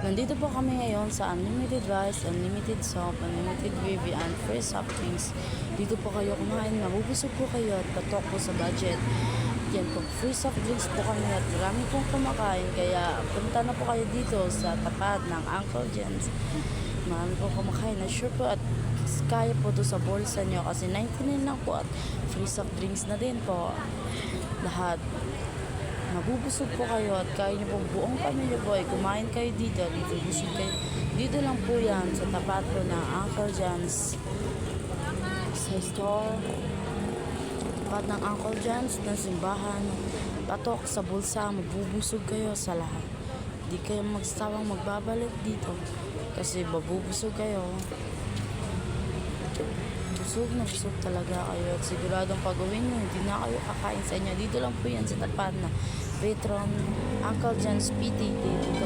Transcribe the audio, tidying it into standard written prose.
Nandito po kami ngayon sa Unlimited Rice, Unlimited Soap, Unlimited Gravy, and free soft drinks. Dito po kayo kumain, mabubusog po kayo at patok po sa budget. Yan po, free soft drinks po kami at marami pong kumakain. Kaya punta na po kayo dito sa tapat ng Uncle Jen's. Marami pong kumakain na sure po at kaya po to sa bulsa nyo kasi 99 lang po at free soft drinks na din po. Lahat. Mabubusog po kayo at kaya nyo po buong pamilya po ay kumain kayo dito at mabubusog kayo. Dito lang po yan sa tapat po ng Uncle John's sa store. Tapat ng Uncle John's na simbahan. Patok sa bulsa, mabubusog kayo sa lahat. Hindi kayo magsawang magbabalik dito kasi mabubusog kayo. Busog talaga kayo at siguradong pag-uwi nyo, hindi na kayo kakain sa inyo. Dito lang po yan sa tapat na Patron Uncle John's PT. Dito